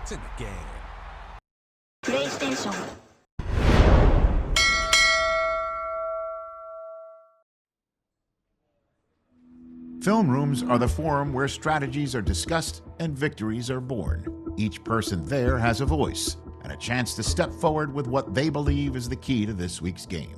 It's in the game. PlayStation. Film rooms are the forum where strategies are discussed and victories are born. Each person there has a voice and a chance to step forward with what they believe is the key to this week's game.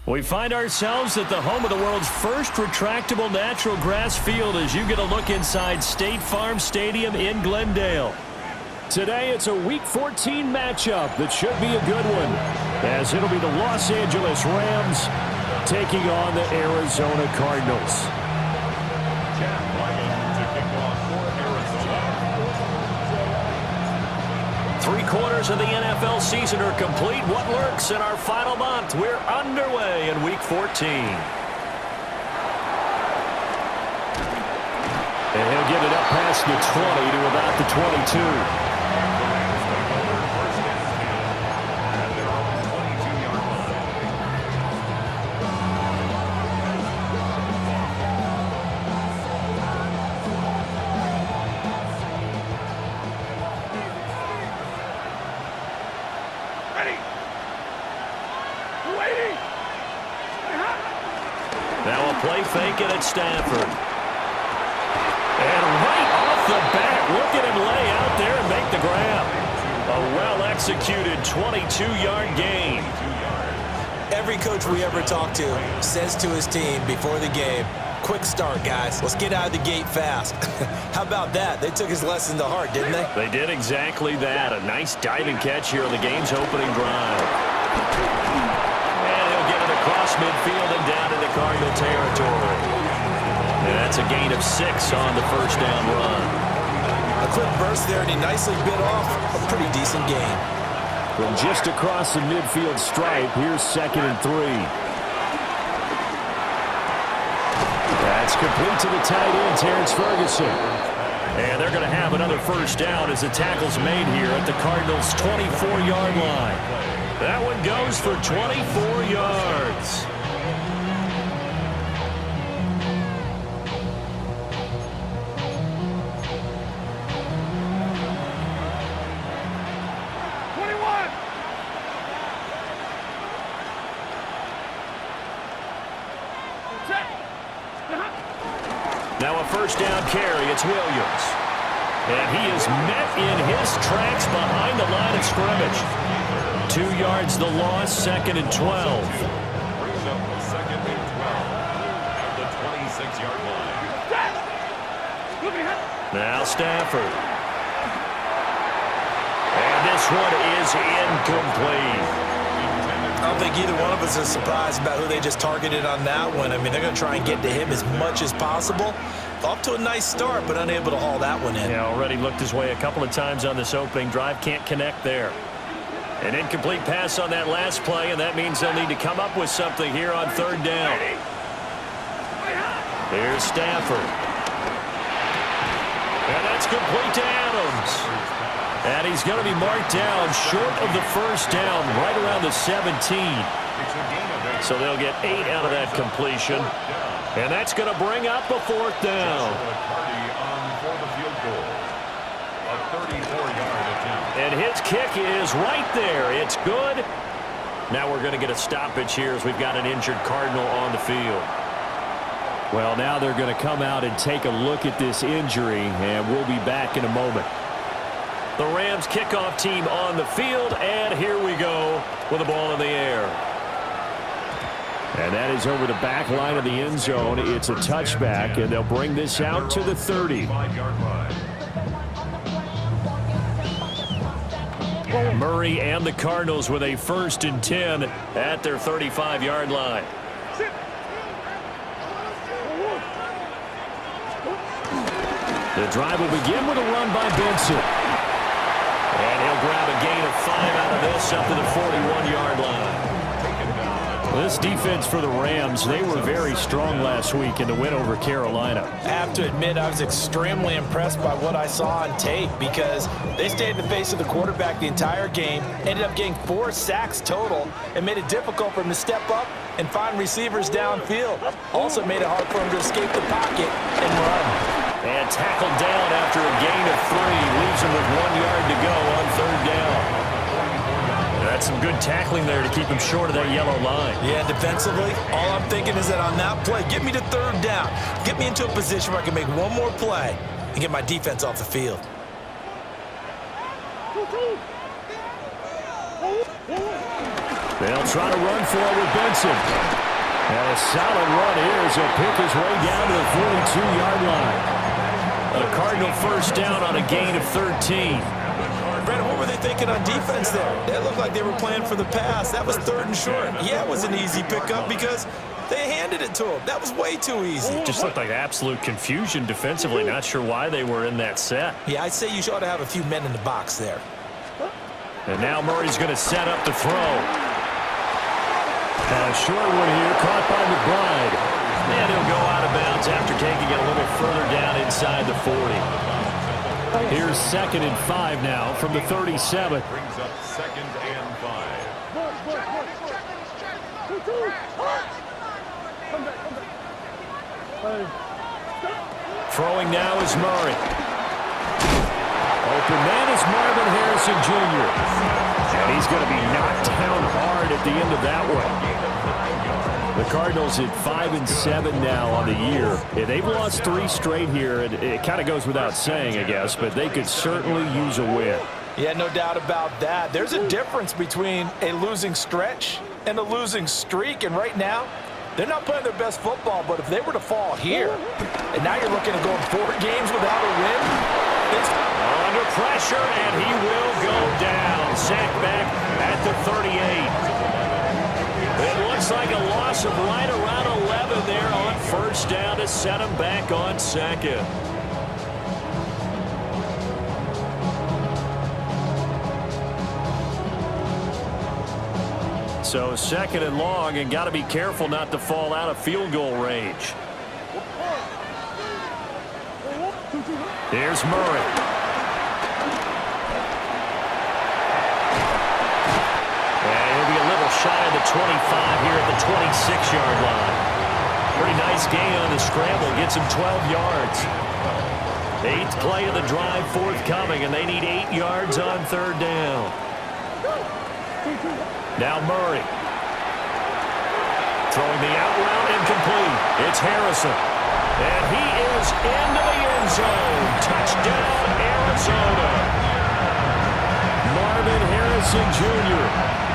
We find ourselves at the home of the world's first retractable natural grass field as you get a look inside State Farm Stadium in Glendale. Today, it's a Week 14 matchup that should be a good one, as it'll be the Los Angeles Rams taking on the Arizona Cardinals. Three-quarters of the NFL season are complete. What lurks in our final month? We're underway in Week 14. And he'll get it up past the 20 to about the 22. Now a play fake it at Stafford. And right off the bat, look at him lay out there and make the grab. A well-executed 22-yard gain. Every coach we ever talk to says to his team before the game, quick start, guys. Let's get out of the gate fast. How about that? They took his lesson to heart, didn't they? They did exactly that. A nice diving catch here on the game's opening drive. And he'll get it across midfield and down into Cardinal territory. And that's a gain of 6 on the first down run. A quick burst there, and he nicely bit off a pretty decent gain. From just across the midfield stripe, here's 2nd and 3. That's complete to the tight end, Terrence Ferguson. And they're going to have another first down as the tackle's made here at the Cardinals' 24-yard line. That one goes for 24 yards. Now a first down carry, it's Williams. And he is met in his tracks behind the line of scrimmage. 2 yards the loss, 2nd and 12. Brings up the 2nd and 12 at the 26-yard line. Now Stafford. And this one is incomplete. I don't think either one of us is surprised about who they just targeted on that one. I mean, they're going to try and get to him as much as possible. Off to a nice start, but unable to haul that one in. Yeah, already looked his way a couple of times on this opening drive. Can't connect there. An incomplete pass on that last play, and that means they'll need to come up with something here on 3rd down. Here's Stafford. And that's complete to Adams. And he's going to be marked down short of the first down, right around the 17. So they'll get 8 out of that completion. And that's going to bring up a 4th down. And his kick is right there. It's good. Now we're going to get a stoppage here as we've got an injured Cardinal on the field. Well, now they're going to come out and take a look at this injury, and we'll be back in a moment. The Rams kickoff team on the field, and here we go with the ball in the air. And that is over the back line of the end zone. It's a touchback, and they'll bring this out to the 30. Murray and the Cardinals with a 1st and 10 at their 35-yard line. The drive will begin with a run by Benson. And he'll grab a gain of 5 out of this up to the 41-yard line. This defense for the Rams, they were very strong last week in the win over Carolina. I have to admit, I was extremely impressed by what I saw on tape because they stayed in the face of the quarterback the entire game, ended up getting 4 sacks total, and made it difficult for him to step up and find receivers downfield. Also made it hard for him to escape the pocket and run. And tackled down after a gain of 3. Leaves him with 1 yard to go on 3rd down. That's some good tackling there to keep him short of that yellow line. Yeah, defensively, all I'm thinking is that on that play, get me to 3rd down. Get me into a position where I can make one more play and get my defense off the field. They'll try to run for it with Benson. And a solid run here as he'll pick his way down to the 42-yard line. A Cardinal 1st down on a gain of 13. Brett, what were they thinking on defense there? It looked like they were playing for the pass. That was 3rd and short. Yeah, it was an easy pickup because they handed it to him. That was way too easy. Just looked like absolute confusion defensively. Not sure why they were in that set. Yeah, I'd say you ought to have a few men in the box there. And now Murray's going to set up the throw. A short one here, caught by McBride. And he'll go out of bounds after taking it a little further down inside the 40. Here's 2nd and 5 now from the 37. Brings up 2nd and 5. Throwing now is Murray. Open man is Marvin Harrison Jr. And he's going to be knocked down hard at the end of that one. The Cardinals at 5-7 now on the year. Yeah, they've lost 3 straight here. It kind of goes without saying, I guess, but they could certainly use a win. Yeah, no doubt about that. There's a difference between a losing stretch and a losing streak, and right now, they're not playing their best football, but if they were to fall here, and now you're looking at going 4 games without a win, it's under pressure, and he will go down. Sacked back at the 38. It looks like a loss of right around 11 there on 1st down to set him back on 2nd. So 2nd and long, and got to be careful not to fall out of field goal range. Here's Murray. Shy of the 25 here at the 26-yard line. Pretty nice gain on the scramble. Gets him 12 yards. 8th play of the drive forthcoming, and they need 8 yards on 3rd down. Now Murray. Throwing the out route incomplete. It's Harrison. And he is into the end zone. Touchdown, Arizona. Marvin Harrison Jr.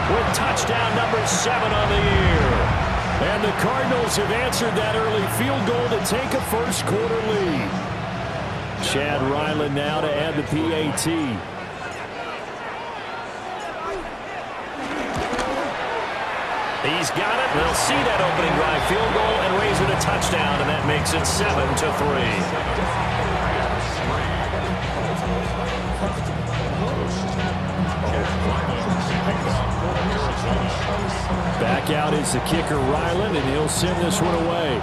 with touchdown number 7 on the year. And the Cardinals have answered that early field goal to take a 1st quarter lead. Chad Ryland now to add the PAT. He's got it. They'll see that opening drive field goal and raise it a touchdown, and that makes it 7-3. Back out is the kicker, Ryland, and he'll send this one away.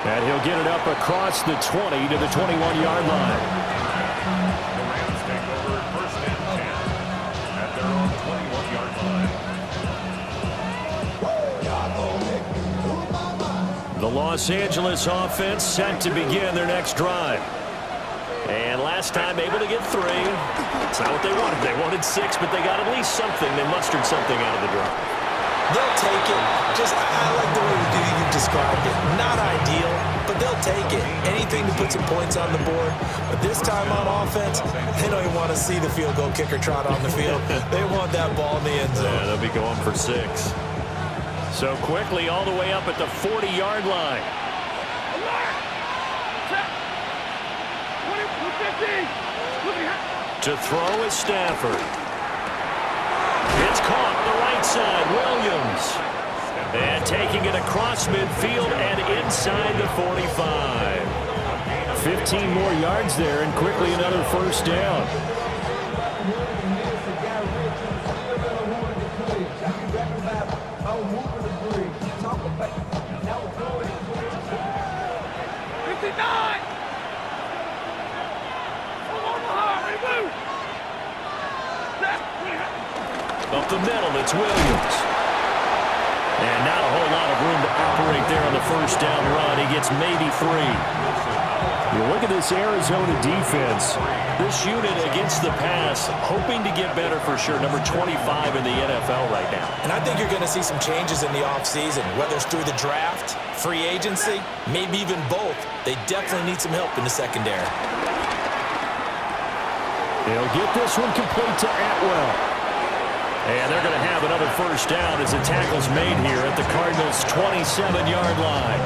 And he'll get it up across the 20 to the 21-yard line. The Rams take over first and 10 at their own 21-yard line. The Los Angeles offense set to begin their next drive. And last time able to get 3. It's not what they wanted. They wanted 6, but they got at least something. They mustered something out of the drive. They'll take it. I like the way you described it. Not ideal, but they'll take it. Anything to put some points on the board. But this time on offense, they don't even want to see the field goal kicker trot on the field. They want that ball in the end zone. Yeah, they'll be going for 6. So quickly all the way up at the 40-yard line. To throw is Stafford. It's caught the right side, Williams. And taking it across midfield and inside the 45. 15 more yards there and quickly another first down. Up the middle, it's Williams. And not a whole lot of room to operate there on the first down run. He gets maybe 3. You look at this Arizona defense. This unit against the pass, hoping to get better for sure. Number 25 in the NFL right now. And I think you're going to see some changes in the offseason, whether it's through the draft, free agency, maybe even both. They definitely need some help in the secondary. They'll get this one complete to Atwell. And they're going to have another first down as the tackle's made here at the Cardinals' 27-yard line.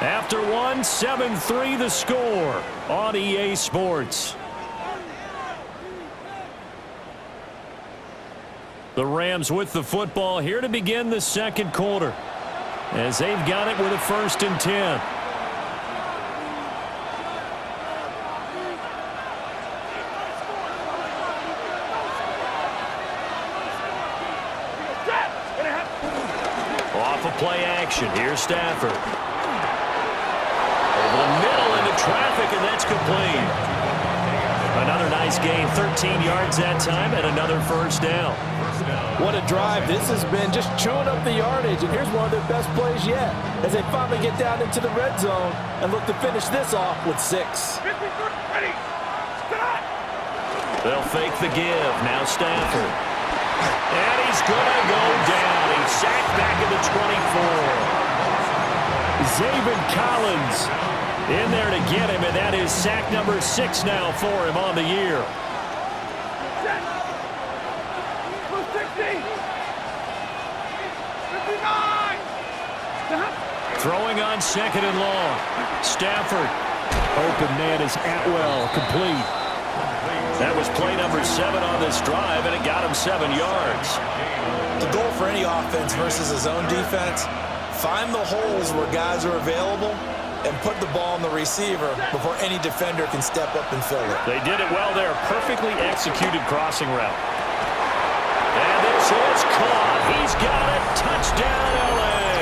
After 1, 7-3 the score on EA Sports. The Rams with the football here to begin the second quarter as they've got it with a 1st and 10. Play action. Here's Stafford. Over the middle into traffic, and that's complete. Another nice gain, 13 yards that time, and another first down. What a drive. This has been just chewing up the yardage, and here's one of their best plays yet as they finally get down into the red zone and look to finish this off with 6. They'll fake the give. Now Stafford. And he's going to go down. He's sacked back at the 24. Zaven Collins in there to get him, and that is sack number 6 now for him on the year. Throwing on 2nd and long. Stafford. Open man is Atwell, complete. That was play number 7 on this drive, and it got him 7 yards. The goal for any offense versus a zone defense, find the holes where guys are available and put the ball on the receiver before any defender can step up and fill it. They did it well there. Perfectly executed crossing route. And this is caught. He's got it. Touchdown, L.A.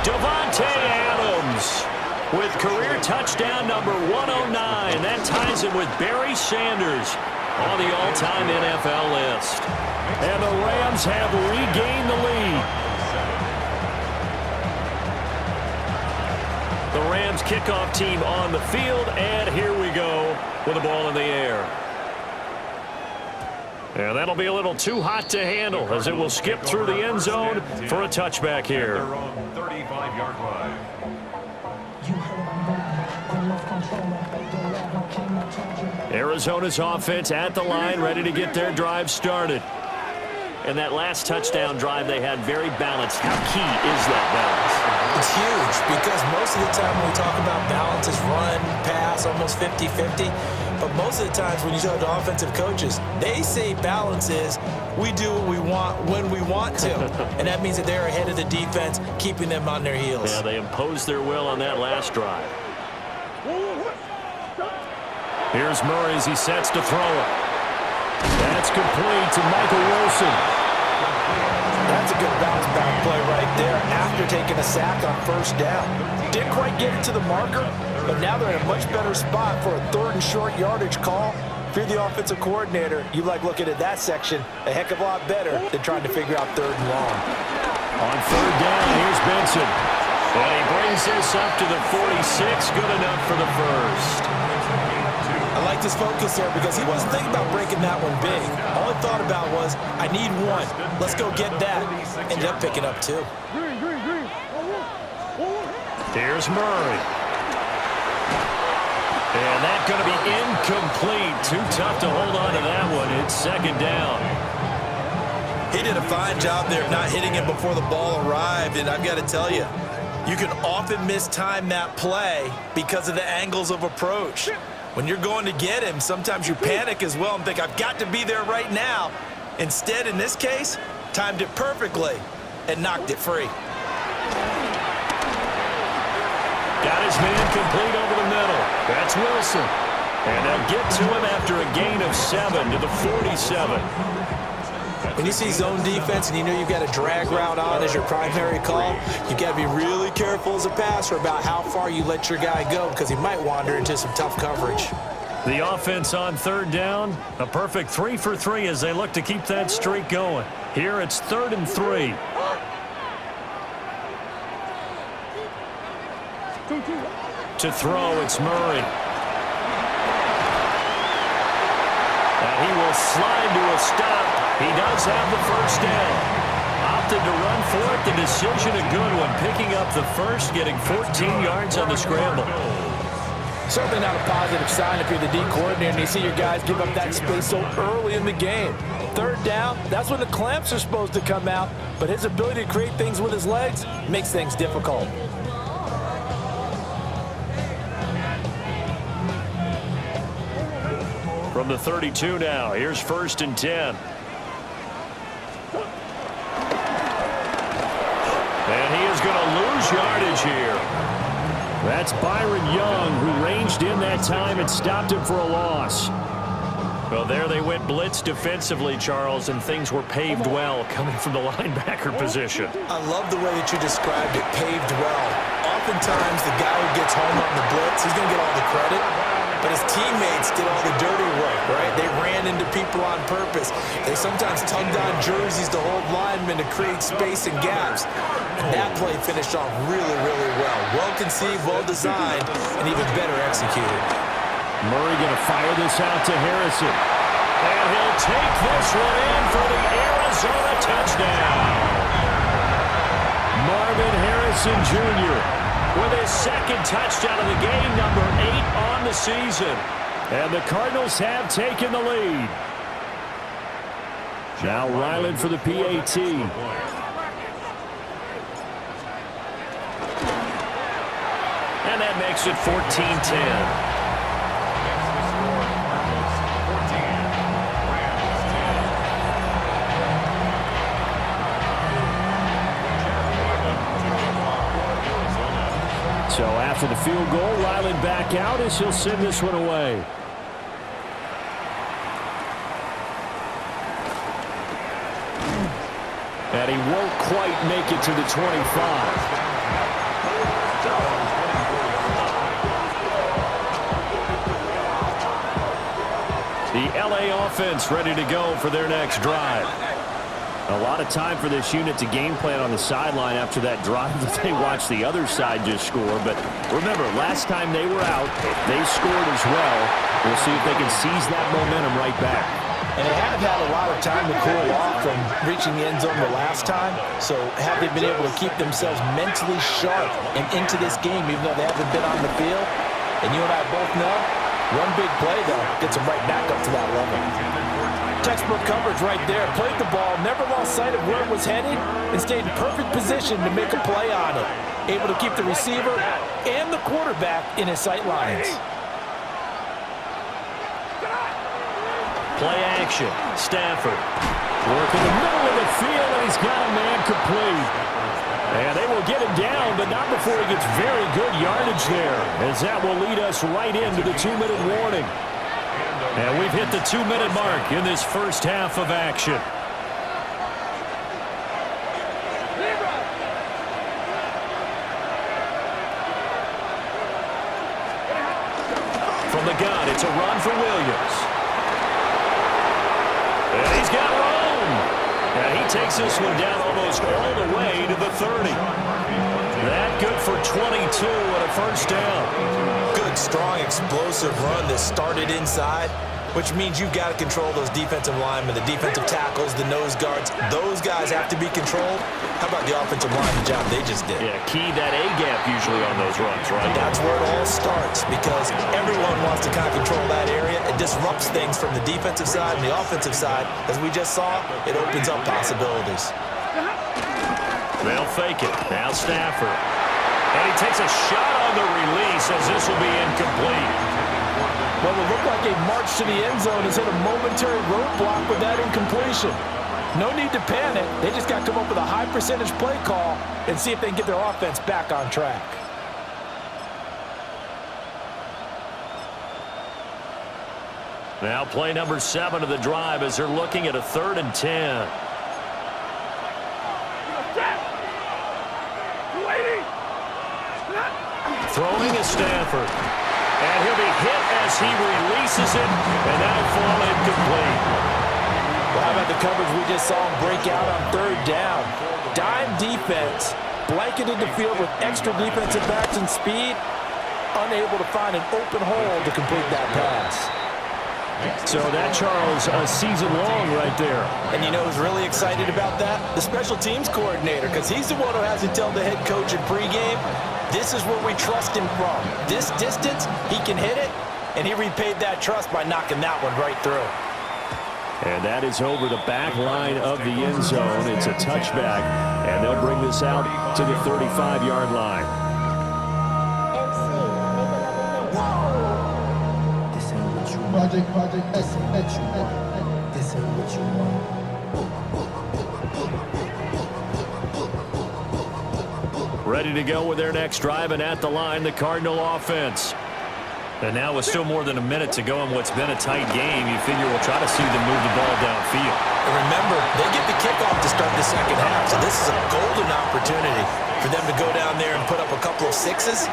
Devontae Adams with career touchdown number 109. That ties him with Barry Sanders on the all-time NFL list. And the Rams have regained the lead. The Rams kickoff team on the field, and here we go with the ball in the air. And that'll be a little too hot to handle as it will skip through the end zone for a touchback here. 35-yard line. Arizona's offense at the line, ready to get their drive started. And that last touchdown drive they had very balanced. How key is that balance? It's huge because most of the time when we talk about balance is run, pass, almost 50-50. But most of the times when you talk to offensive coaches, they say balance is we do what we want when we want to. And that means that they're ahead of the defense, keeping them on their heels. Yeah, they imposed their will on that last drive. Here's Murray as he sets to throw it. That's complete to Michael Wilson. That's a good bounce back play right there after taking a sack on first down. Didn't quite get it to the marker, but now they're in a much better spot for a 3rd and short yardage call. If you're the offensive coordinator, you like looking at that section a heck of a lot better than trying to figure out 3rd and long. On 3rd down, here's Benson. And he brings this up to the 46. Good enough for the first. I liked his focus there because he wasn't thinking about breaking that one big. All he thought about was, I need one. Let's go get that. Ended up picking up 2. Here's Murray. And that's going to be incomplete. Too tough to hold on to that one. It's 2nd down. He did a fine job there of not hitting him before the ball arrived, and I've got to tell you, you can often mistime that play because of the angles of approach. When you're going to get him, sometimes you panic as well and think, I've got to be there right now. Instead, in this case, timed it perfectly and knocked it free. Got his man complete over the middle. That's Wilson. And they'll get to him after a gain of 7 to the 47. When you see zone defense and you know you've got a drag route on as your primary call, you've got to be really careful as a passer about how far you let your guy go because he might wander into some tough coverage. The offense on 3rd down, a perfect 3 for 3 as they look to keep that streak going. Here it's 3rd and 3. To throw, it's Murray. And he will slide to a stop. He does have the first down. Opted to run for it. The decision a good one. Picking up the first, getting 14 yards on the scramble. Certainly not a positive sign if you're the D coordinator and you see your guys give up that space so early in the game. 3rd down, that's when the clamps are supposed to come out, but his ability to create things with his legs makes things difficult. From the 32 now, here's 1st and 10. And he is going to lose yardage here. That's Byron Young, who ranged in that time and stopped him for a loss. Well, there they went blitz defensively, Charles, and things were paved well coming from the linebacker position. I love the way that you described it, paved well. Oftentimes, the guy who gets home on the blitz, he's going to get all the credit. But his teammates did all the dirty work, right? They ran into people on purpose. They sometimes tugged on jerseys to hold linemen to create space and gaps. And that play finished off really, really well. Well-conceived, well-designed, and even better executed. Murray going to fire this out to Harrison. And he'll take this one in for the Arizona touchdown. Marvin Harrison Jr. with his 2nd touchdown of the game, number 8 on the season. And the Cardinals have taken the lead. Now Ryland for the PAT. And that makes it 14-10. So after the field goal, Ryland back out as he'll send this one away. And he won't quite make it to the 25. The LA offense ready to go for their next drive. A lot of time for this unit to game plan on the sideline after that drive that they watched the other side just score. But remember, last time they were out, they scored as well. We'll see if they can seize that momentum right back. And they have had a lot of time to cool off from reaching the end zone the last time. So have they been able to keep themselves mentally sharp and into this game, even though they haven't been on the field? And you and I both know, one big play, though, gets them right back up to that level. Textbook coverage right there. Played the ball, never lost sight of where it was headed, and stayed in perfect position to make a play on it. Able to keep the receiver and the quarterback in his sight lines. Play action. Stafford working the middle of the field, and he's got a man complete. And they will get him down, but not before he gets very good yardage there, as that will lead us right into the 2-minute warning. And we've hit the 2-minute mark in this first half of action. From the gun, it's a run for Williams. And he's got room. And he takes this one down almost all the way to the 30. That good for 22 and a first down. Good, strong, explosive run that started inside, which means you've got to control those defensive linemen, the defensive tackles, the nose guards. Those guys have to be controlled. How about the offensive line, the job they just did? Yeah, key that A-gap usually on those runs, right? That's where it all starts, because everyone wants to kind of control that area. It disrupts things from the defensive side and the offensive side. As we just saw, it opens up possibilities. They'll fake it. Now Stafford. And he takes a shot on the release as this will be incomplete. Well, it looked like a march to the end zone has hit a momentary roadblock with that incompletion. No need to panic. They just got to come up with a high percentage play call and see if they can get their offense back on track. Now play number 7 of the drive as they're looking at a 3rd and 10. Throwing is Stafford. And he'll be hit as he releases it, and that'll fall incomplete. Well, how about the coverage we just saw him break out on 3rd down? Dime defense, blanketed the field with extra defensive backs and speed, unable to find an open hole to complete that pass. So that, Charles, a season long right there. And you know who's really excited about that? The special teams coordinator, because he's the one who has to tell the head coach in pregame, this is where we trust him from. This distance, he can hit it, and he repaid that trust by knocking that one right through. And that is over the back line of the end zone. It's a touchback, and they'll bring this out to the 35-yard line. Project, this ain't what you want. This ain't what you want. Ready to go with their next drive, and at the line, the Cardinal offense. And now with still more than a minute to go in what's been a tight game, you figure we'll try to see them move the ball downfield. And remember, they get the kickoff to start the second half, so this is a golden opportunity for them to go down there and put up a couple of sixes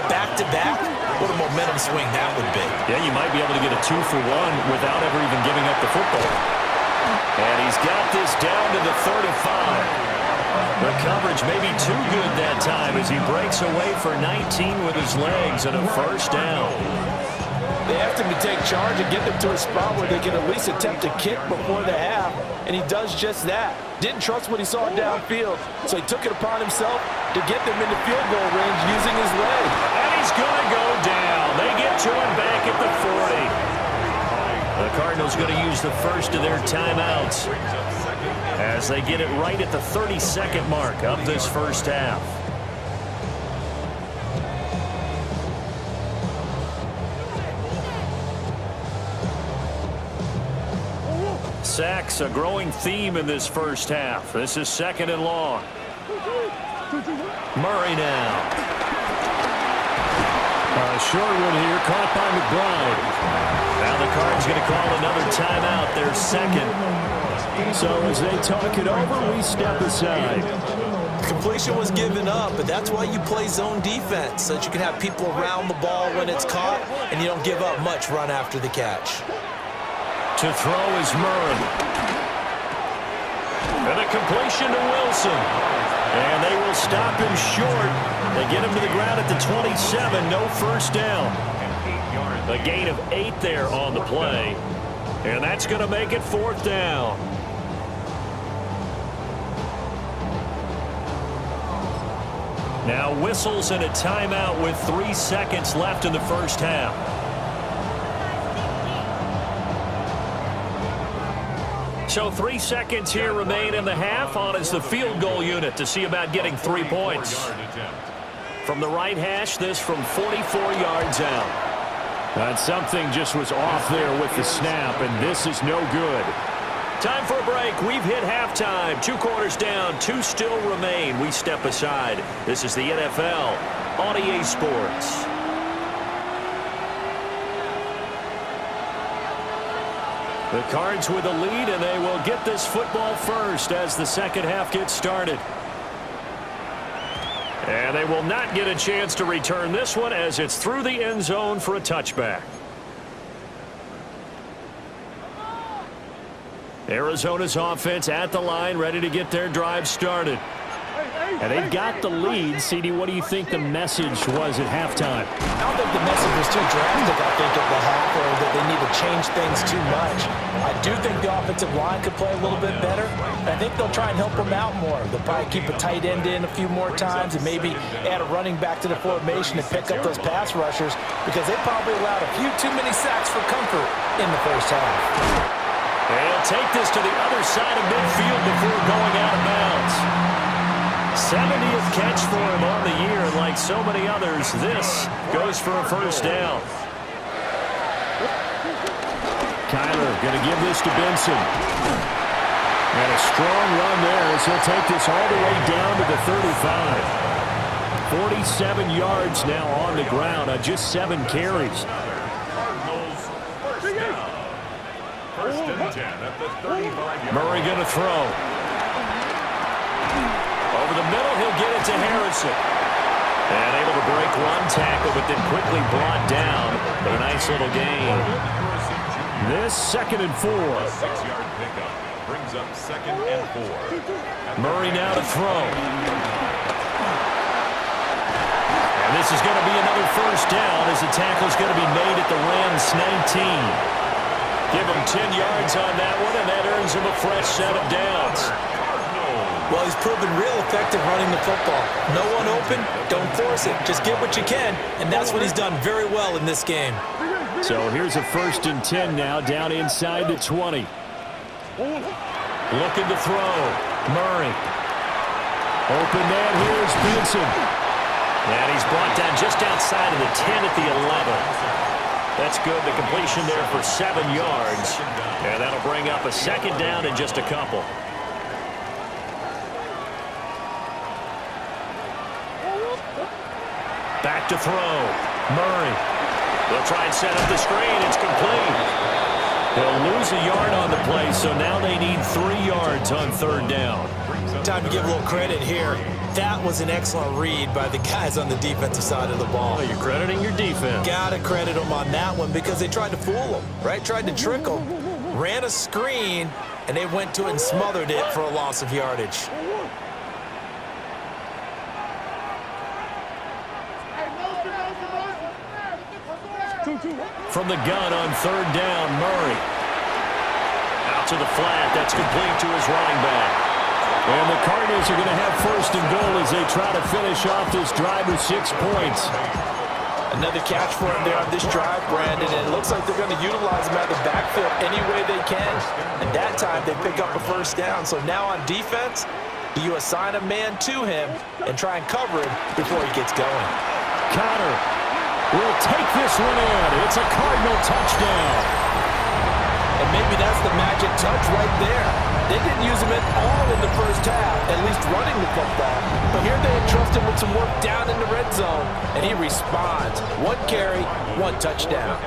back-to-back. What a momentum swing that would be. Yeah, you might be able to get a 2-for-1 without ever even giving up the football. And he's got this down to the 35. The coverage may be too good that time as he breaks away for 19 with his legs and a first down. They asked him to take charge and get them to a spot where they can at least attempt a kick before the half, and he does just that. Didn't trust what he saw downfield, so he took it upon himself to get them into field goal range using his leg. And he's going to go down. They get to him back at the 40. The Cardinals going to use the first of their timeouts as they get it right at the 32nd mark of this first half. Sacks, a growing theme in this first half. This is 2nd and long. Murray now. A short one here, caught by McBride. Now the Cards going to call another timeout, their second. So as they talk it over, we step aside. Completion was given up, but that's why you play zone defense, so that you can have people around the ball when it's caught, and you don't give up much run after the catch. To throw is Murray. And a completion to Wilson. And they will stop him short. They get him to the ground at the 27. No first down. A gain of 8 there on the play. And that's going to make it 4th down. Now whistles and a timeout with 3 seconds left in the first half. So 3 seconds here remain in the half. On is the field goal unit to see about getting 3 points. From the right hash, this from 44 yards out. And something just was off there with the snap, and this is no good. Time for a break. We've hit halftime. 2 quarters down, 2 still remain. We step aside. This is the NFL on EA Sports. The Cards with a lead, and they will get this football first as the second half gets started. And they will not get a chance to return this one as it's through the end zone for a touchback. Arizona's offense at the line, ready to get their drive started. And they've got the lead. CD, what do you think the message was at halftime? I don't think the message was too drastic, I think, at the half, or that they need to change things too much. I do think the offensive line could play a little bit better. I think they'll try and help them out more. They'll probably keep a tight end in a few more times and maybe add a running back to the formation and pick up those pass rushers, because they probably allowed a few too many sacks for comfort in the first half. They'll take this to the other side of midfield before going out of bounds. 70th catch for him on the year, and like so many others, this goes for a first down. Kyler going to give this to Benson. And a strong run there as he'll take this all the way down to the 35. 47 yards now on the ground on just 7 carries. Cardinals first down. First and 10 at the 35-yard Murray going to throw. Over the middle, he'll get it to Harrison. And able to break one tackle, but then quickly brought down. But a nice little gain. This 2nd and 4. 6-yard pickup brings up 2nd and 4. Murray now to throw. And this is going to be another first down as the tackle's going to be made at the Rams 19. Give him 10 yards on that one, and that earns him a fresh set of downs. Well, he's proven real effective running the football. No one open, don't force it. Just get what you can, and that's what he's done very well in this game. So here's a 1st and 10 now, down inside the 20. Looking to throw. Murray. Open man, here's Benson. And he's brought down just outside of the 10 at the 11. That's good. The completion there for 7 yards. And that'll bring up a 2nd down in just a couple. Back to throw. Murray. They'll try and set up the screen. It's complete. They'll lose a yard on the play, so now they need 3 yards on 3rd down. Time to give a little credit here. That was an excellent read by the guys on the defensive side of the ball. Oh, you're crediting your defense. Gotta credit them on that one because they tried to fool them, right? Tried to trick them. Ran a screen, and they went to it and smothered it for a loss of yardage. From the gun on 3rd down, Murray. Out to the flat. That's complete to his running back. And the Cardinals are going to have 1st and goal as they try to finish off this drive with 6 points. Another catch for him there on this drive, Brandon, and it looks like they're going to utilize him out of the backfield any way they can. And that time they pick up a 1st down. So now on defense, do you assign a man to him and try and cover him before he gets going? Connor will take this one in. It's a Cardinal touchdown. And maybe that's the magic touch right there. They didn't use him at all in the first half, at least running the football. But here they entrust him with some work down in the red zone, and he responds. 1 carry, 1 touchdown.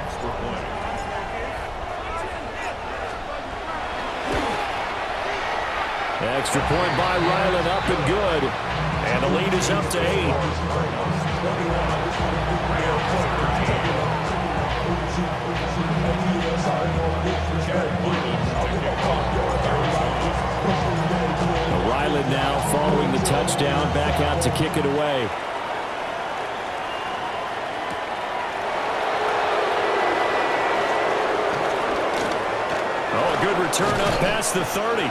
Extra point by Ryland, up and good. And the lead is up to 8. Ryland now following the touchdown, back out to kick it away. Oh, a good return up past the 30.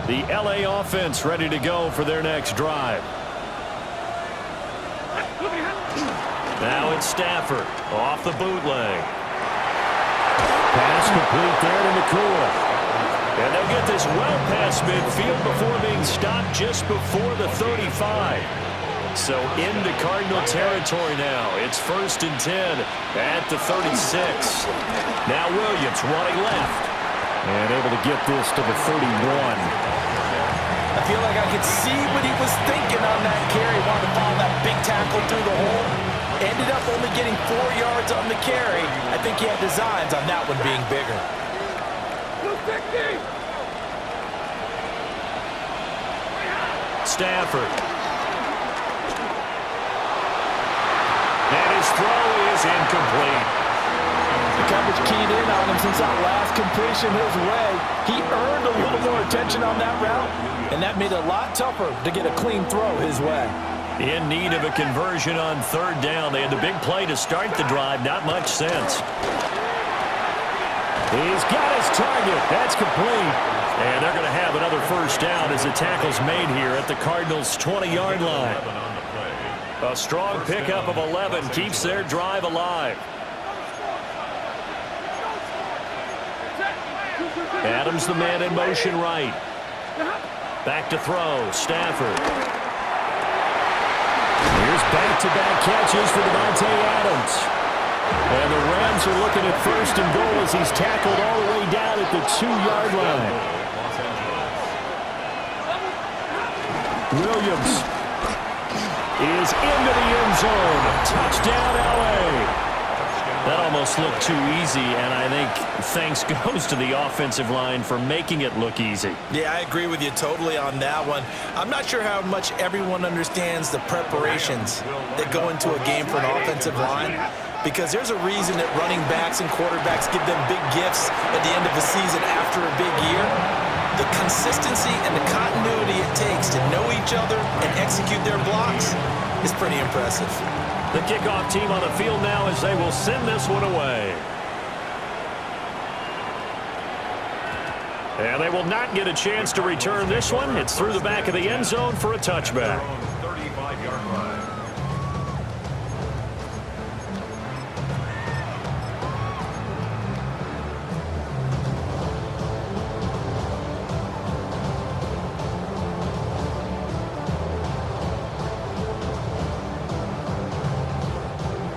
The LA offense ready to go for their next drive. Now it's Stafford off the bootleg. Pass complete there to McCool. And they'll get this well past midfield before being stopped just before the 35. So into Cardinal territory now. It's 1st and 10 at the 36. Now Williams running left. And able to get this to the 31. I feel like I could see what he was thinking on that carry. Wanted to follow that big tackle through the hole. Ended up only getting 4 yards on the carry. I think he had designs on that one being bigger. Stafford. And his throw is incomplete. The coverage keyed in on him since that last completion his way. He earned a little more attention on that route, and that made it a lot tougher to get a clean throw his way. In need of a conversion on third down. They had the big play to start the drive. Not much sense. He's got his target. That's complete. And they're going to have another first down as the tackle's made here at the Cardinals' 20-yard line. A strong pickup of 11 keeps their drive alive. Adams, the man in motion right. Back to throw. Stafford. Here's back-to-back catches for Devontae Adams. And the Rams are looking at first and goal as he's tackled all the way down at the 2-yard line. Williams is into the end zone. Touchdown, L.A. That almost looked too easy, and I think thanks goes to the offensive line for making it look easy. Yeah, I agree with you totally on that one. I'm not sure how much everyone understands the preparations that go into a game for an offensive line, because there's a reason that running backs and quarterbacks give them big gifts at the end of the season after a big year. The consistency and the continuity it takes to know each other and execute their blocks is pretty impressive. The kickoff team on the field now as they will send this one away. And they will not get a chance to return this one. It's through the back of the end zone for a touchback. 35-yard line.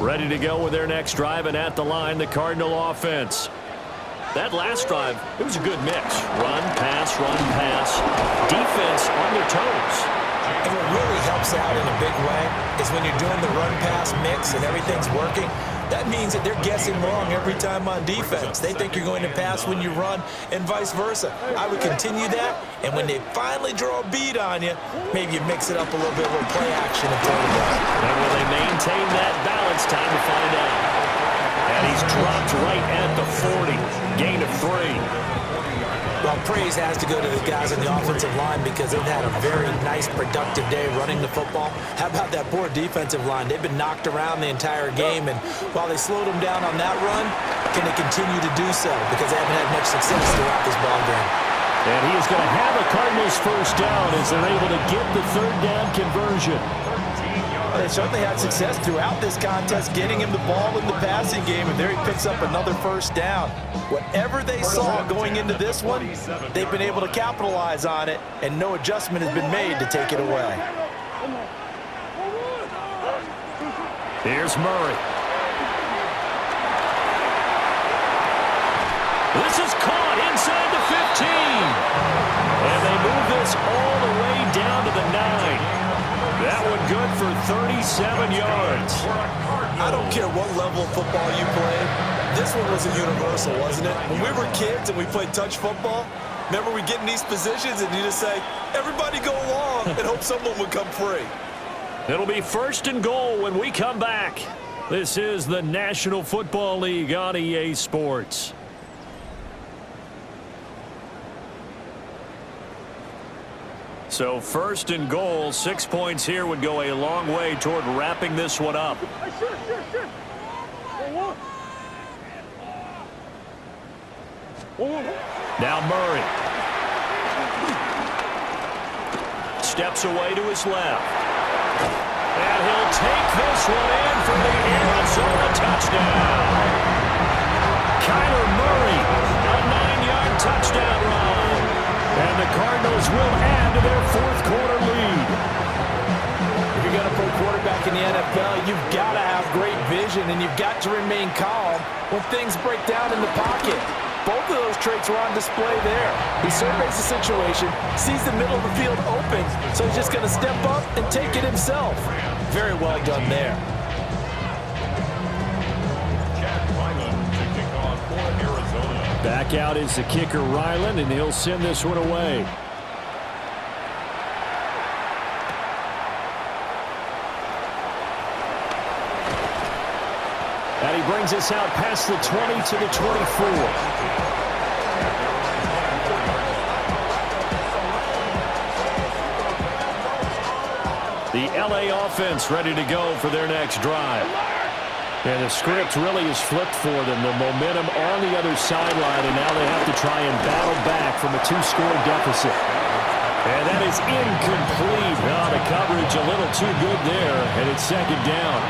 Ready to go with their next drive, and at the line, the Cardinal offense. That last drive, it was a good mix. Run, pass, defense on their toes. And what really helps out in a big way is when you're doing the run-pass mix and everything's working, that means that they're guessing wrong every time on defense. They think you're going to pass when you run and vice versa. I would continue that, and when they finally draw a beat on you, maybe you mix it up a little bit, a little play action and throw the ball. And will they maintain that balance? Time to find out. And he's dropped right at the 40. Gain of 3. Well, praise has to go to the guys on the offensive line because they've had a very nice, productive day running the football. How about that poor defensive line? They've been knocked around the entire game, and while they slowed them down on that run, can they continue to do so? Because they haven't had much success throughout this ball game. And he is going to have a Cardinals first down as they're able to get the third down conversion. They certainly had success throughout this contest, getting him the ball in the passing game, and there he picks up another first down. Whatever they saw going into this one, they've been able to capitalize on it, and no adjustment has been made to take it away. Here's Murray. This is caught inside the 15. And they move this all the way down to the 9. That one good for 37 yards. I don't care what level of football you play. This one was a universal, wasn't it? When we were kids and we played touch football, remember we get in these positions and you just say, everybody go along and hope someone would come free. It'll be first and goal when we come back. This is the National Football League on EA Sports. So first and goal, 6 points here would go a long way toward wrapping this one up. Now Murray. Steps away to his left. And he'll take this one in for the Arizona touchdown. Kyler Murray, a 9-yard touchdown run. And the Cardinals will add to their fourth quarter lead. If you're going to play quarterback in the NFL, you've got to have great vision and you've got to remain calm when things break down in the pocket. Both of those traits were on display there. He surveys the situation, sees the middle of the field open, so he's just going to step up and take it himself. Very well done there. Back out is the kicker, Ryland, and he'll send this one away. And he brings us out past the 20 to the 24. The LA offense ready to go for their next drive. And the script really is flipped for them. The momentum on the other sideline, and now they have to try and battle back from a 2-score deficit. And that is incomplete. Oh, the coverage a little too good there, and it's second down.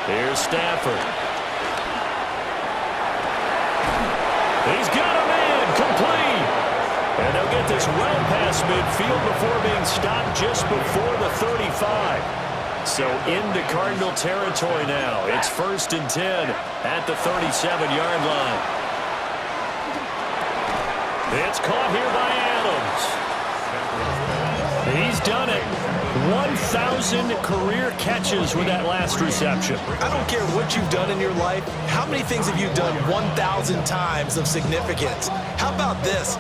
Here's Stafford. He's got a man, complete. And they'll get this well past midfield before being stopped just before the 35. So into Cardinal territory now. It's 1st and 10 at the 37-yard line. It's caught here by Adams. He's done it. 1,000 career catches with that last reception. I don't care what you've done in your life. How many things have you done 1,000 times of significance? How about this?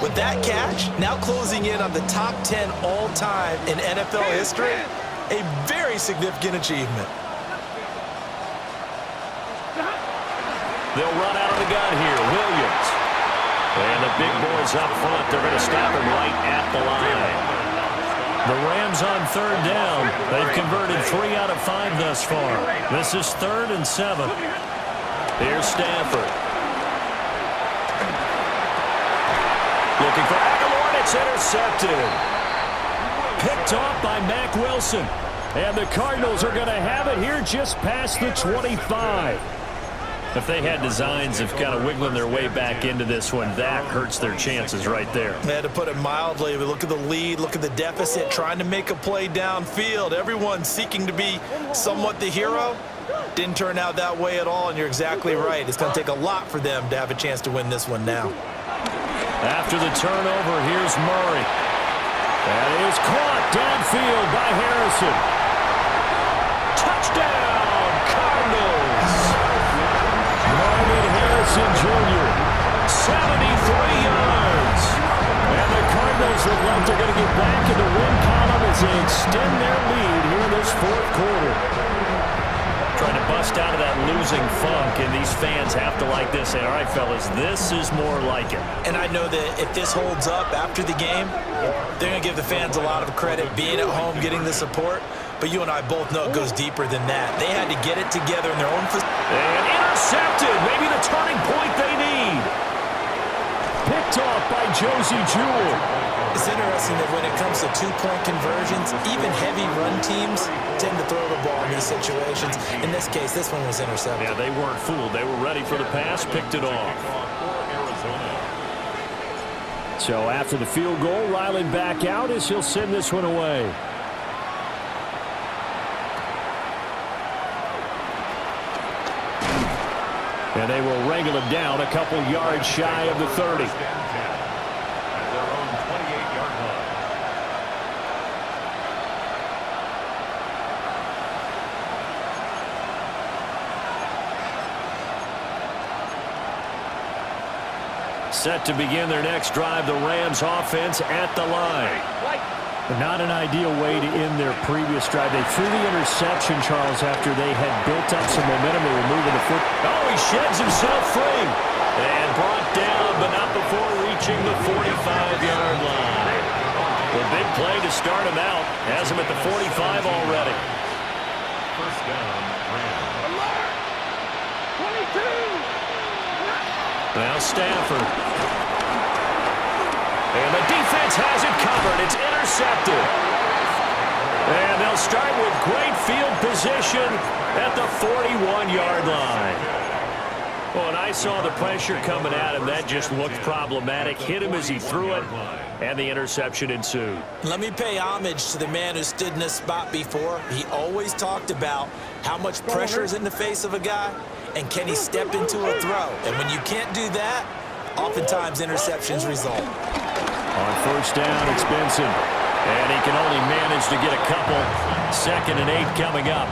With that catch, now closing in on the top 10 all-time in NFL history, a very significant achievement. They'll run out of the gun here. Williams. And the big boys up front, they're going to stop him right at the line. The Rams on 3rd down. They've converted 3 out of 5 thus far. This is 3rd and 7. Here's Stafford. Looking for Aguilar, and it's intercepted. Picked off by Mack Wilson. And the Cardinals are going to have it here just past the 25. If they had designs of kind of wiggling their way back into this one, that hurts their chances right there. They had to put it mildly. But look at the lead, look at the deficit, trying to make a play downfield. Everyone seeking to be somewhat the hero. Didn't turn out that way at all, and you're exactly right. It's going to take a lot for them to have a chance to win this one now. After the turnover, here's Murray. That is caught downfield by Harrison. Touchdown, Cardinals. Marvin Harrison Jr., 73 yards. And the Cardinals look like they're going to get back in the win column as they extend their lead here in this 4th quarter. Trying to bust out of that losing funk, and these fans have to like this. Say, all right, fellas, this is more like it. And I know that if this holds up after the game, they're going to give the fans a lot of credit being at home, getting the support. But you and I both know it goes deeper than that. They had to get it together in their own facility. And intercepted. Maybe the turning point they need. Picked off by Josie Jewell. It's interesting that when it comes to 2-point conversions, even heavy run teams tend to throw the ball in these situations. In this case, this one was intercepted. Yeah, they weren't fooled. They were ready for the pass, picked it off. So after the field goal, Riley back out as he'll send this one away. And they will wrangle him down a couple yards shy of the 30. Set to begin their next drive, the Rams offense at the line. Not an ideal way to end their previous drive. They threw the interception, Charles, after they had built up some momentum. They were moving the foot. Oh, he sheds himself free. And brought down, but not before reaching the 45-yard line. The big play to start him out. Has him at the 45 already. First down, Rams. 22. Now Stafford. And the defense has it covered. It's intercepted. And they'll start with great field position at the 41-yard line. Well, and I saw the pressure coming at him. That just looked problematic. Hit him as he threw it, and the interception ensued. Let me pay homage to the man who stood in this spot before. He always talked about how much pressure is in the face of a guy, and can he step into a throw. And when you can't do that, oftentimes interceptions result. On first down, it's Benson. And he can only manage to get a couple. 2nd and 8 coming up.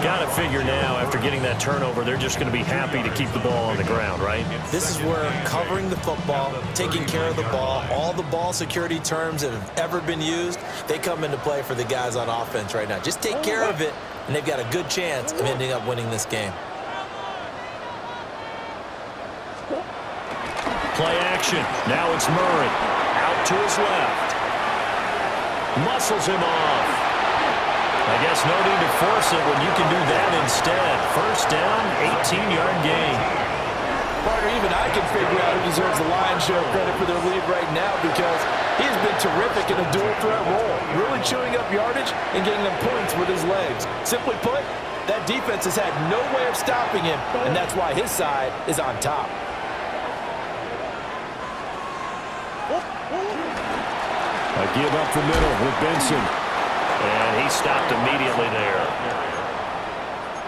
Got to figure now, after getting that turnover, they're just going to be happy to keep the ball on the ground, right? This is where covering the football, taking care of the ball, all the ball security terms that have ever been used, they come into play for the guys on offense right now. Just take care of it, and they've got a good chance of ending up winning this game. Play action. Now it's Murray. Out to his left. Muscles him off. I guess no need to force it when you can do that instead. First down, 18-yard gain. Partner, even I can figure out who deserves the lion's share of credit for their lead right now because he's been terrific in a dual threat role, really chewing up yardage and getting them points with his legs. Simply put, that defense has had no way of stopping him, and that's why his side is on top. A give up the middle with Benson. And he stopped immediately there.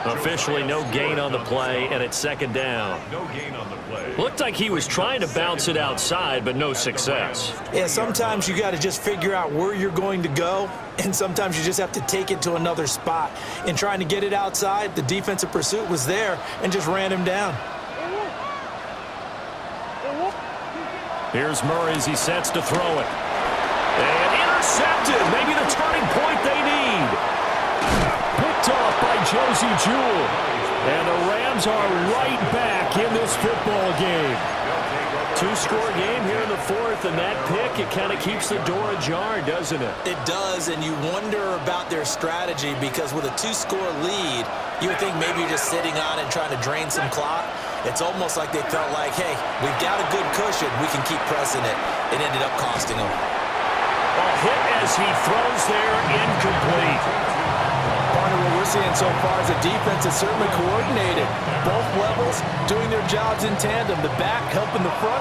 Officially no gain on the play, and it's second down. No gain on the play. Looked like he was trying to bounce it outside, but no success. Yeah, sometimes you got to just figure out where you're going to go, and sometimes you just have to take it to another spot. In trying to get it outside, the defensive pursuit was there and just ran him down. Here's Murray as he sets to throw it. And intercepted. Maybe the turning point they need. Picked off by Josie Jewell. And the Rams are right back in this football game. Two-score game here in the fourth, and that pick, it kind of keeps the door ajar, doesn't it? It does, and you wonder about their strategy because with a two-score lead, you would think maybe you're just sitting on it and trying to drain some clock. It's almost like they felt like, hey, we've got a good cushion. We can keep pressing it. It ended up costing them. A hit as he throws there, incomplete. Partner, what we're seeing so far is the defense is certainly coordinated. Both levels doing their jobs in tandem. The back helping the front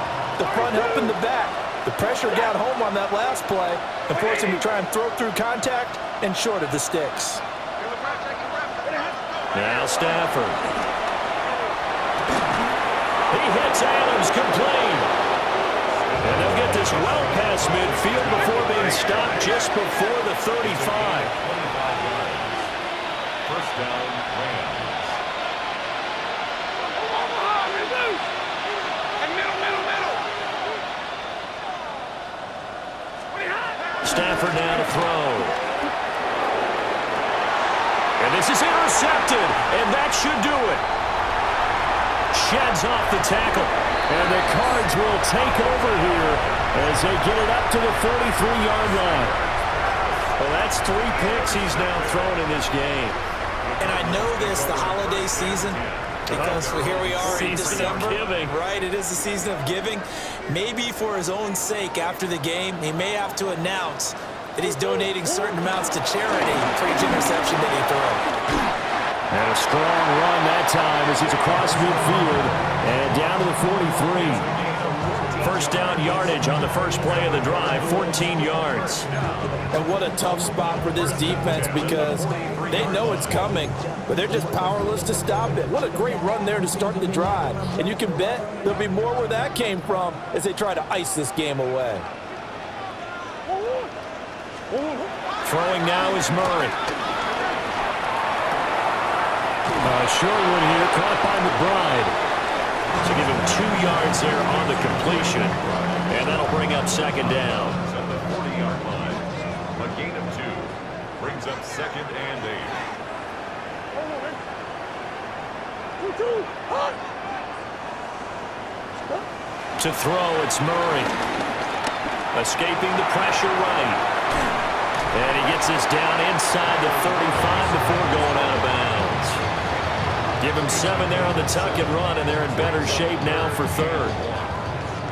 helping the back. The pressure got home on that last play and forced him to try and throw through contact and short of the sticks. Now Stafford. He hits Adams complete. And they'll get this well past midfield before being stopped just before the 35. First down, Rams. Stafford now to throw. And this is intercepted, and that should do it. Sheds off the tackle. And the Cards will take over here as they get it up to the 43-yard line. Well, that's 3 picks he's now thrown in this game. And I know this, the holiday season, because here we are in December. Right, it is the season of giving. Maybe for his own sake after the game, he may have to announce that he's donating certain amounts to charity for each interception that he throws. And a strong run that time as he's across midfield and down to the 43. First down yardage on the first play of the drive, 14 yards. And what a tough spot for this defense because they know it's coming, but they're just powerless to stop it. What a great run there to start the drive. And you can bet there'll be more where that came from as they try to ice this game away. Throwing now is Murray. Sherwood here, caught by McBride. To give him 2 yards there on the completion. And that'll bring up second down. At the 40-yard line. A gain of 2 brings up second and 8. To throw, it's Murray. Escaping the pressure right. And he gets this down inside the 35 before going out of bounds. Give him 7 there on the tuck and run, and they're in better shape now for third.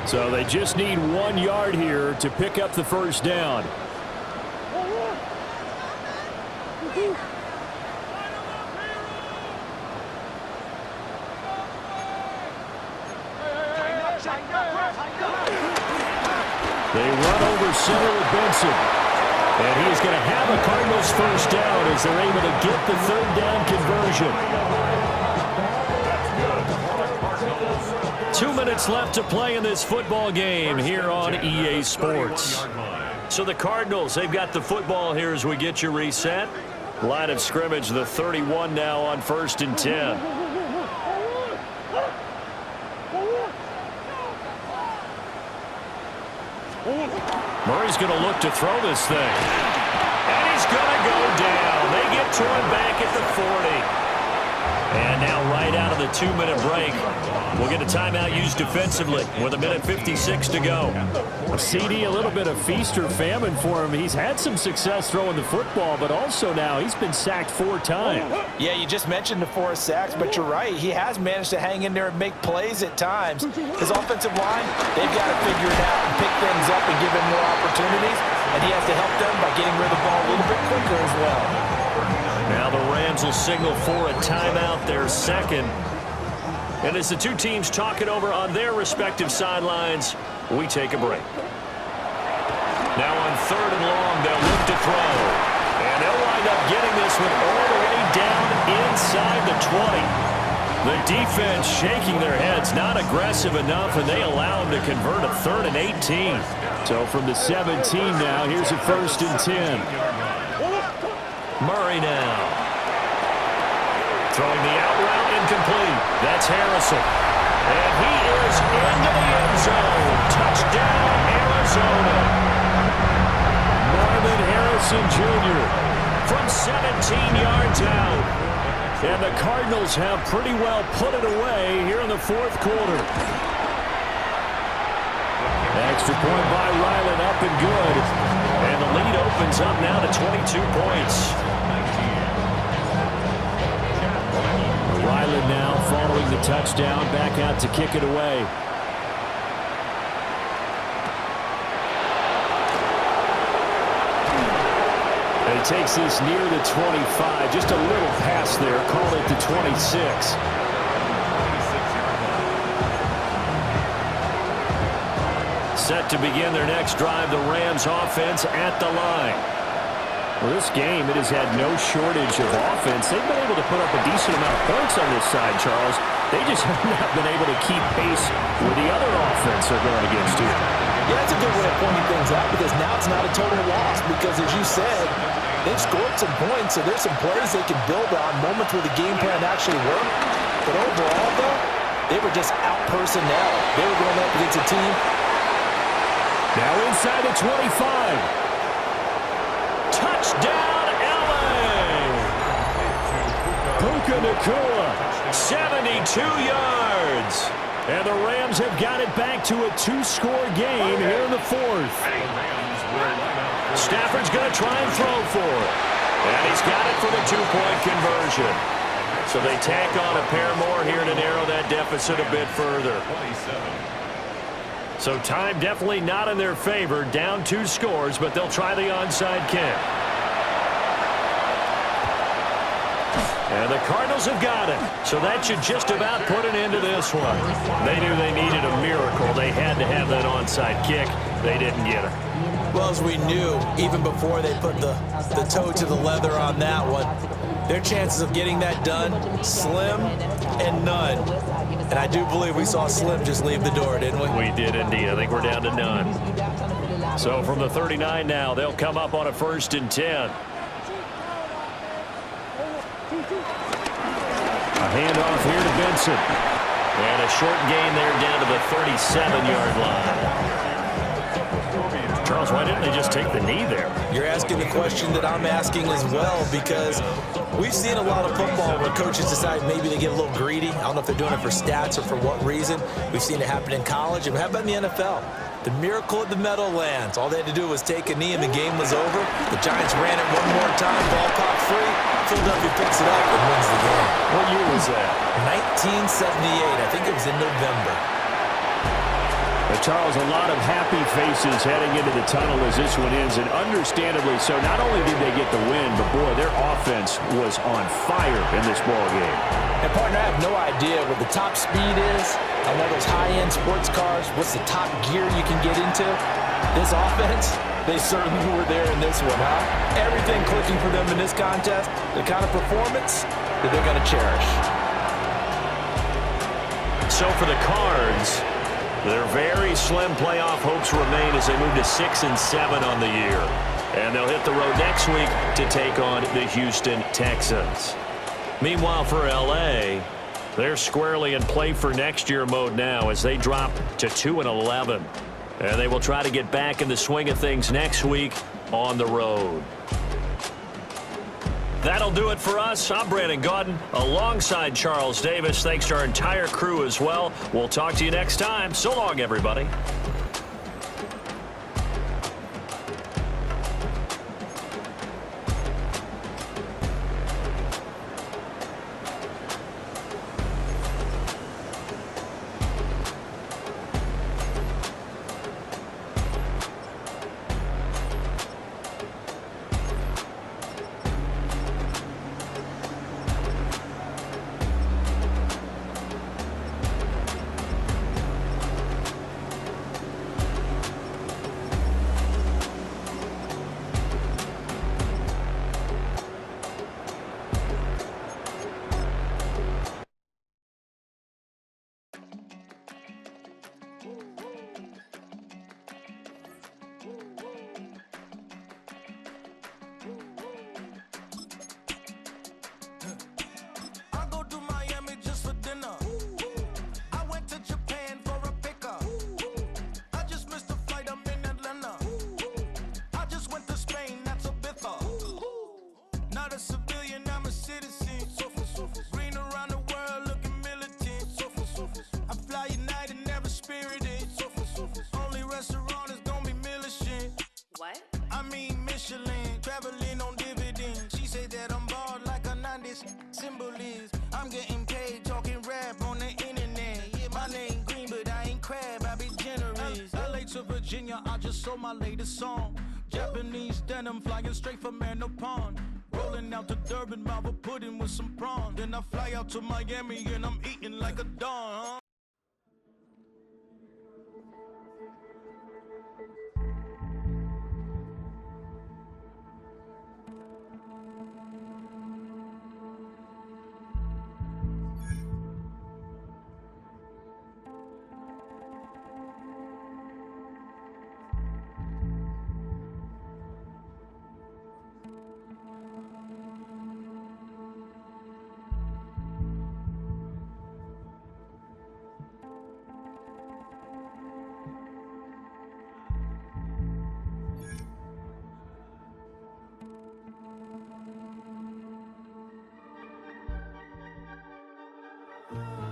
So they just need 1 yard here to pick up the first down. They run over center with Benson. And he is going to have a Cardinals first down as they're able to get the third down conversion. 2 minutes left to play in this football game here on EA Sports. So the Cardinals, they've got the football here as we get you reset. Line of scrimmage, the 31 now on 1st and 10. Murray's going to look to throw this thing. And he's going to go down. They get to him back at the 40. And now right out of the 2-minute break, we'll get a timeout used defensively with 1:56 to go. CD, a little bit of feast or famine for him. He's had some success throwing the football, but also now he's been sacked 4 times. Yeah, you just mentioned the 4 sacks, but you're right. He has managed to hang in there and make plays at times. His offensive line, they've got to figure it out and pick things up and give him more opportunities, and he has to help them by getting rid of the ball a little bit quicker as well. Now the Rams will signal for a timeout, their second. And as the two teams talk it over on their respective sidelines, we take a break. Now on 3rd and long, they'll look to throw. And they'll wind up getting this one all the way down inside the 20. The defense shaking their heads, not aggressive enough, and they allow them to convert a 3rd and 18. So from the 17 now, here's a 1st and 10. Murray now. Throwing the out route incomplete. That's Harrison. And he is into the end zone. Touchdown, Arizona. Marvin Harrison Jr. from 17 yards out. And the Cardinals have pretty well put it away here in the 4th quarter. Extra point by Ryland, up and good. And the lead opens up now to 22 points. Ryland now following the touchdown, back out to kick it away. And he takes this near the 25, just a little pass there, call it the 26. Set to begin their next drive, the Rams offense at the line. Well, this game, it has had no shortage of offense. They've been able to put up a decent amount of points on this side, Charles. They just have not been able to keep pace with the other offense they're going against here. Yeah, that's a good way of pointing things out because now it's not a total loss because, as you said, they've scored some points, so there's some plays they can build on, moments where the game plan actually worked. But overall, though, they were just out-personnel. They were going up against a team. Now inside the 25. Touchdown, LA! Puka Nacua. 72 yards. And the Rams have got it back to a 2-score game here in the 4th. Stafford's going to try and throw for it. And he's got it for the 2-point conversion. So they tack on a pair more here to narrow that deficit a bit further. So time definitely not in their favor. Down 2 scores, but they'll try the onside kick. And the Cardinals have got it. So that should just about put an end to this one. They knew they needed a miracle. They had to have that onside kick. They didn't get it. Well, as we knew, even before they put the toe to the leather on that one, their chances of getting that done, slim and none. And I do believe we saw Slim just leave the door, didn't we? We did indeed. I think we're down to none. So from the 39 now, they'll come up on a 1st and 10. A handoff here to Benson. And a short gain there down to the 37-yard line. Charles, why didn't they just take the knee there? You're asking the question that I'm asking as well, because we've seen a lot of football where coaches decide maybe they get a little greedy. I don't know if they're doing it for stats or for what reason. We've seen it happen in college. And how about in the NFL? The miracle of the Meadowlands. All they had to do was take a knee and the game was over. The Giants ran it one more time, ball caught free. Philadelphia picks it up and wins the game. What year was that? 1978. I think it was in November. But Charles, a lot of happy faces heading into the tunnel as this one ends, and understandably so. Not only did they get the win, but boy, their offense was on fire in this ball game. And partner, I have no idea what the top speed is on one of those high-end sports cars. What's the top gear you can get into? This offense, they certainly were there in this one, huh? Everything clicking for them in this contest, the kind of performance that they're going to cherish. So for the Cards, their very slim playoff hopes remain as they move to 6 and 7 on the year. And they'll hit the road next week to take on the Houston Texans. Meanwhile, for L.A., they're squarely in play for next year mode now as they drop to 2-11. And they will try to get back in the swing of things next week on the road. That'll do it for us. I'm Brandon Gaudin alongside Charles Davis. Thanks to our entire crew as well. We'll talk to you next time. So long, everybody. I just sold my latest song. Japanese denim flying straight from Manopon. Rolling out to Durban, Marvel pudding with some prawns. Then I fly out to Miami and I'm eating like a don. Huh?